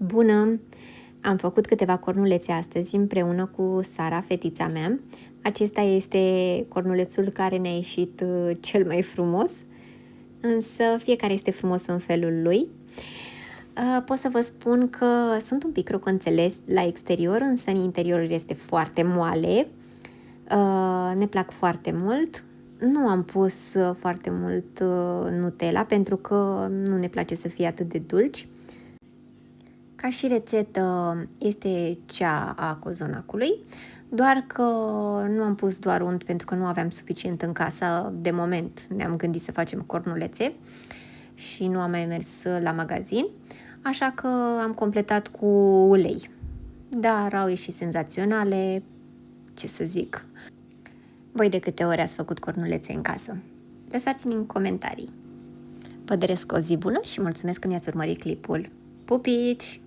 Bună! Am făcut câteva cornulețe astăzi împreună cu Sara, fetița mea. Acesta este cornulețul care ne-a ieșit cel mai frumos, însă fiecare este frumos în felul lui. Pot să vă spun că sunt un pic croconțele la exterior, însă în interior este foarte moale. Ne plac foarte mult. Nu am pus foarte mult Nutella pentru că nu ne place să fie atât de dulci. Ca și rețetă este cea a cozonacului, doar că nu am pus doar unt pentru că nu aveam suficient în casă. De moment ne-am gândit să facem cornulețe și nu am mai mers la magazin, așa că am completat cu ulei. Dar au ieșit senzaționale, ce să zic. Voi de câte ori ați făcut cornulețe în casă? Lăsați-mi în comentarii. Vă doresc o zi bună și mulțumesc că mi-ați urmărit clipul. Pupici!